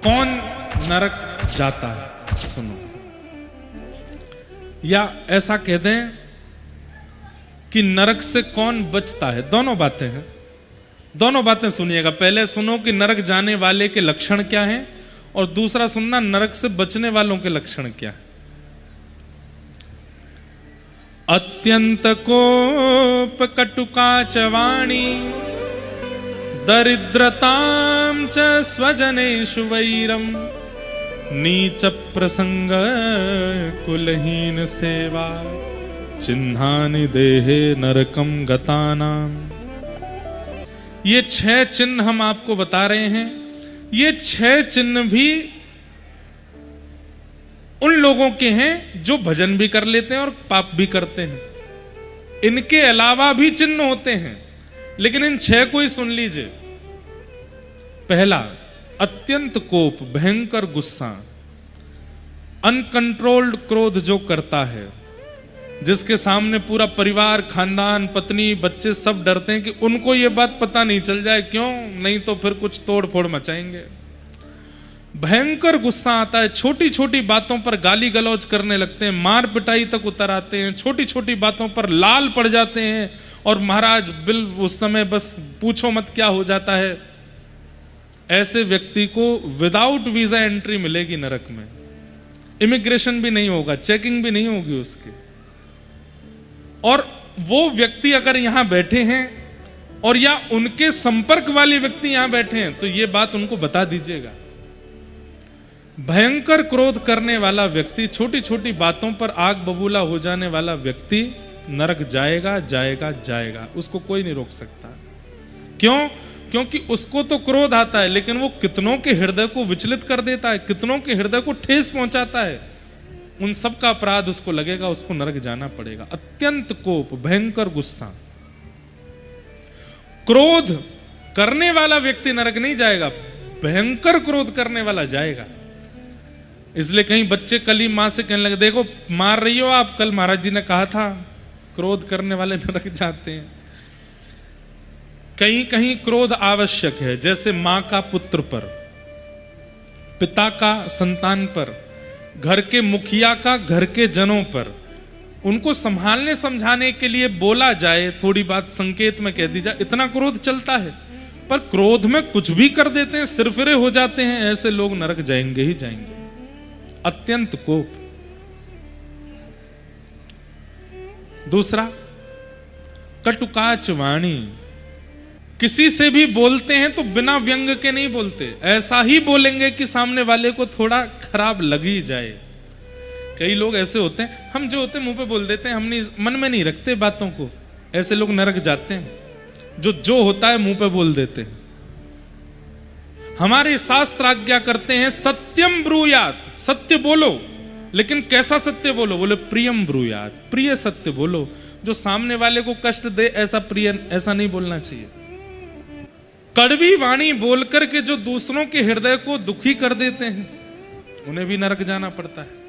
कौन नरक जाता है, सुनो। या ऐसा कह दें कि नरक से कौन बचता है, दोनों बातें हैं। दोनों बातें सुनिएगा। पहले सुनो कि नरक जाने वाले के लक्षण क्या हैं, और दूसरा सुनना नरक से बचने वालों के लक्षण क्या है। अत्यंत कोप कटुका च वाणी दरिद्रतां च स्वजनेषु वैरम नीच प्रसंग कुलहीन सेवा चिन्हानि देहे नरकम गतानाम। ये 6 चिन्ह हम आपको बता रहे हैं। ये 6 चिन्ह भी उन लोगों के हैं जो भजन भी कर लेते हैं और पाप भी करते हैं। इनके अलावा भी चिन्ह होते हैं, लेकिन इन 6 को ही सुन लीजिए। पहला, अत्यंत कोप, भयंकर गुस्सा, अनकंट्रोल्ड क्रोध जो करता है, जिसके सामने पूरा परिवार, खानदान, पत्नी, बच्चे सब डरते हैं कि उनको ये बात पता नहीं चल जाए, क्यों, नहीं तो फिर कुछ तोड़ फोड़ मचाएंगे। भयंकर गुस्सा आता है, छोटी छोटी बातों पर गाली गलौज करने लगते हैं, मार पिटाई तक उतर आते हैं, छोटी छोटी बातों पर लाल पड़ जाते हैं, और महाराज बिल उस समय बस पूछो मत क्या हो जाता है। ऐसे व्यक्ति को विदाउट वीजा एंट्री मिलेगी नरक में। इमिग्रेशन भी नहीं होगा, चेकिंग भी नहीं होगी उसकी। और वो व्यक्ति अगर यहां बैठे हैं और या उनके संपर्क वाले व्यक्ति यहां बैठे हैं, तो ये बात उनको बता दीजिएगा। भयंकर क्रोध करने वाला व्यक्ति, छोटी छोटी बातों पर आग बबूला हो जाने वाला व्यक्ति नरक जाएगा जाएगा जाएगा, उसको कोई नहीं रोक सकता। क्यों? क्योंकि उसको तो क्रोध आता है, लेकिन वो कितनों के हृदय को विचलित कर देता है, कितनों के हृदय को ठेस पहुंचाता है। उन सब का अपराध उसको लगेगा, उसको नरक जाना पड़ेगा। अत्यंत कोप, भयंकर गुस्सा। क्रोध करने वाला व्यक्ति नरक नहीं जाएगा, भयंकर क्रोध करने वाला जाएगा। इसलिए कहीं बच्चे कल ही मां से कहने लगे, देखो मार रही हो आप, कल महाराज जी ने कहा था क्रोध करने वाले नरक जाते हैं। कहीं कहीं क्रोध आवश्यक है, जैसे मां का पुत्र पर, पिता का संतान पर, घर के मुखिया का घर के जनों पर, उनको संभालने समझाने के लिए बोला जाए, थोड़ी बात संकेत में कह दी जाए, इतना क्रोध चलता है। पर क्रोध में कुछ भी कर देते हैं, सिरफिरे हो जाते हैं, ऐसे लोग नरक जाएंगे ही जाएंगे। अत्यंत कोप। दूसरा, कटुकाच वाणी। किसी से भी बोलते हैं तो बिना व्यंग के नहीं बोलते, ऐसा ही बोलेंगे कि सामने वाले को थोड़ा खराब लग ही जाए। कई लोग ऐसे होते हैं, हम जो होते हैं मुंह पे बोल देते हैं, हम नहीं, मन में नहीं रखते बातों को। ऐसे लोग नरक जाते हैं, जो होता है मुंह पे बोल देते हैं। हमारे शास्त्र आज्ञा करते हैं, सत्यम ब्रूयात, सत्य बोलो, लेकिन कैसा सत्य बोलो? बोले प्रियम ब्रूयात, प्रिय सत्य बोलो। जो सामने वाले को कष्ट दे ऐसा प्रिय, ऐसा नहीं बोलना चाहिए। कड़वी वाणी बोलकर के जो दूसरों के हृदय को दुखी कर देते हैं, उन्हें भी नरक जाना पड़ता है।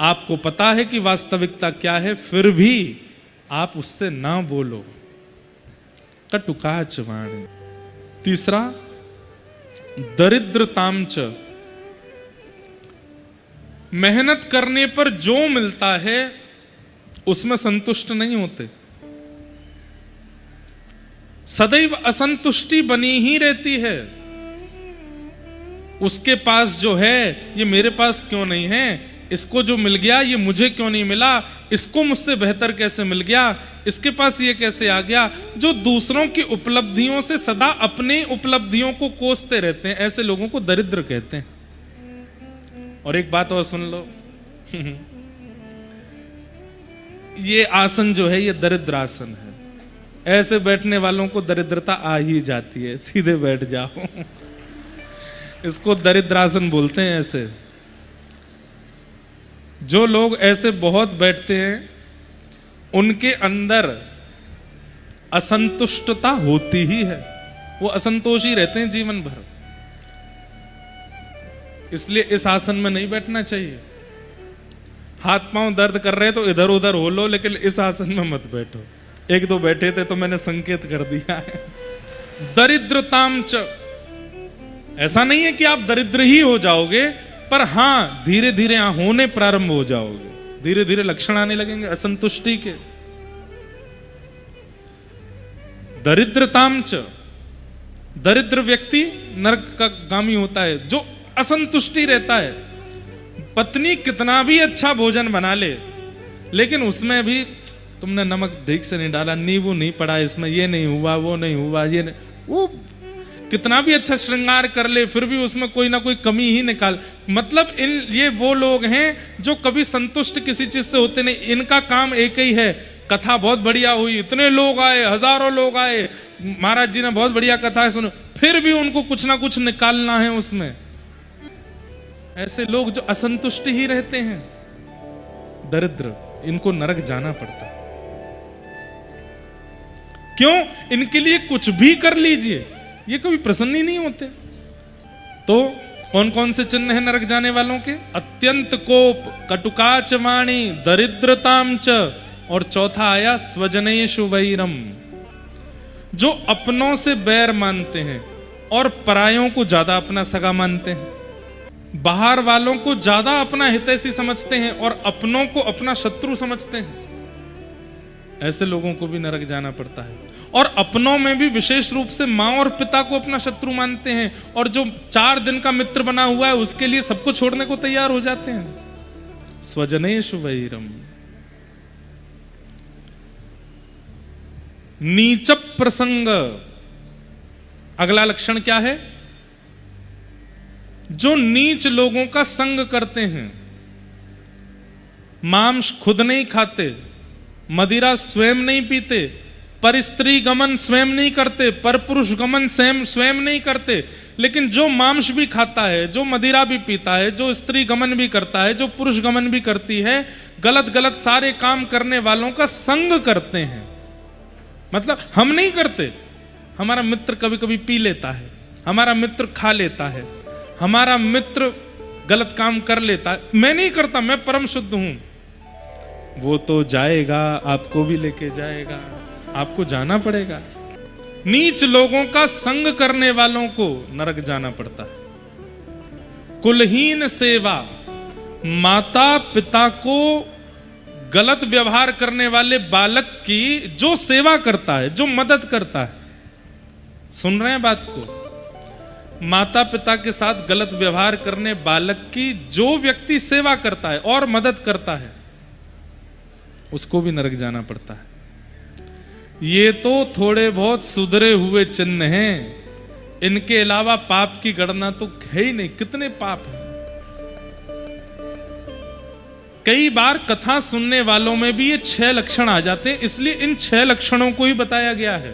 आपको पता है कि वास्तविकता क्या है, फिर भी आप उससे ना बोलो। कटुकाच वाणी। तीसरा, दरिद्रतांच। मेहनत करने पर जो मिलता है उसमें संतुष्ट नहीं होते, सदैव असंतुष्टि बनी ही रहती है। उसके पास जो है ये मेरे पास क्यों नहीं है, इसको जो मिल गया ये मुझे क्यों नहीं मिला, इसको मुझसे बेहतर कैसे मिल गया, इसके पास ये कैसे आ गया। जो दूसरों की उपलब्धियों से सदा अपने उपलब्धियों को कोसते रहते हैं, ऐसे लोगों को दरिद्र कहते हैं। और एक बात और सुन लो, ये आसन जो है ये दरिद्र आसन है। ऐसे बैठने वालों को दरिद्रता आ ही जाती है, सीधे बैठ जाओ। इसको दरिद्र आसन बोलते हैं। ऐसे जो लोग ऐसे बहुत बैठते हैं, उनके अंदर असंतुष्टता होती ही है, वो असंतोषी रहते हैं जीवन भर। इसलिए इस आसन में नहीं बैठना चाहिए। हाथ पांव दर्द कर रहे तो इधर उधर हो लो, लेकिन इस आसन में मत बैठो। एक दो बैठे थे तो मैंने संकेत कर दिया है। दरिद्रताम च, ऐसा नहीं है कि आप दरिद्र ही हो जाओगे, पर हां धीरे धीरे होने प्रारंभ हो जाओगे, धीरे धीरे लक्षण आने लगेंगे असंतुष्टि के। दरिद्रतामच, दरिद्र व्यक्ति नरक का गामी होता है, जो असंतुष्टि रहता है। पत्नी कितना भी अच्छा भोजन बना ले, लेकिन उसमें भी तुमने नमक ठीक से नहीं डाला, नींबू नहीं पड़ा इसमें, ये नहीं हुआ, वो नहीं हुआ, ये नहीं, वो कितना भी अच्छा श्रृंगार कर ले फिर भी उसमें कोई ना कोई कमी ही निकाल। मतलब ये वो लोग हैं जो कभी संतुष्ट किसी चीज से होते नहीं। इनका काम एक ही है, कथा बहुत बढ़िया हुई, इतने लोग आए, हजारों लोग आए, महाराज जी ने बहुत बढ़िया कथा सुनो, फिर भी उनको कुछ ना कुछ निकालना है उसमें। ऐसे लोग जो असंतुष्ट ही रहते हैं, दरिद्र, इनको नरक जाना पड़ता है। क्यों? इनके लिए कुछ भी कर लीजिए, ये कभी प्रसन्न ही नहीं होते। तो कौन कौन से चिन्ह हैं नरक जाने वालों के? अत्यंत कोप, कटुकाच वाणी, दरिद्रताम च, और चौथा आया स्वजनेषु वैरम, जो अपनों से बैर मानते हैं और परायों को ज्यादा अपना सगा मानते हैं, बाहर वालों को ज्यादा अपना हितैषी समझते हैं और अपनों को अपना शत्रु समझते हैं। ऐसे लोगों को भी नरक जाना पड़ता है। और अपनों में भी विशेष रूप से मां और पिता को अपना शत्रु मानते हैं, और जो 4 दिन का मित्र बना हुआ है उसके लिए सबको छोड़ने को तैयार हो जाते हैं। स्वजनेषु वैरम। नीच प्रसंग, अगला लक्षण क्या है? जो नीच लोगों का संग करते हैं, मांस खुद नहीं खाते, मदिरा स्वयं नहीं पीते, पर स्त्री गमन स्वयं नहीं करते, पर पुरुष गमन स्वयं नहीं करते, लेकिन जो मांस भी खाता है, जो मदिरा भी पीता है, जो स्त्री गमन भी करता है, जो पुरुष गमन भी करती है, गलत गलत सारे काम करने वालों का संग करते हैं। मतलब हम नहीं करते, हमारा मित्र कभी कभी पी लेता है, हमारा मित्र खा लेता है, हमारा मित्र गलत काम कर लेता है, मैं नहीं करता, मैं परम शुद्ध हूं। वो तो जाएगा, आपको भी लेके जाएगा, आपको जाना पड़ेगा। नीच लोगों का संग करने वालों को नरक जाना पड़ता है। कुलहीन सेवा, माता पिता को गलत व्यवहार करने वाले बालक की जो सेवा करता है, जो मदद करता है, सुन रहे हैं बात को? माता पिता के साथ गलत व्यवहार करने बालक की जो व्यक्ति सेवा करता है और मदद करता है, उसको भी नरक जाना पड़ता है। ये तो थोड़े बहुत सुधरे हुए चिन्ह हैं, इनके अलावा पाप की गणना तो है ही नहीं। कितने पाप हैं। कई बार कथा सुनने वालों में भी ये 6 लक्षण आ जाते हैं, इसलिए इन 6 लक्षणों को ही बताया गया है।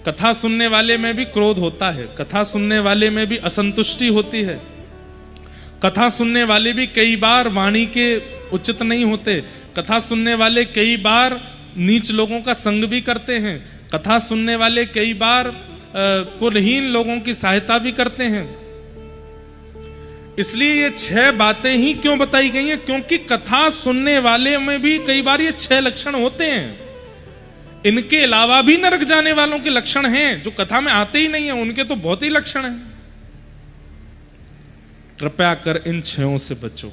कथा सुनने वाले में भी क्रोध होता है, कथा सुनने वाले में भी असंतुष्टि होती है, कथा सुनने वाले भी कई बार वाणी के उचित नहीं होते, कथा सुनने वाले कई बार नीच लोगों का संग भी करते हैं, कथा सुनने वाले कई बार कुलहीन लोगों की सहायता भी करते हैं। इसलिए ये 6 बातें ही क्यों बताई गई हैं? क्योंकि कथा सुनने वाले में भी कई बार ये 6 लक्षण होते हैं। इनके अलावा भी नरक जाने वालों के लक्षण हैं जो कथा में आते ही नहीं है, उनके तो बहुत ही लक्षण हैं। कृपया कर इन 6 से बचो।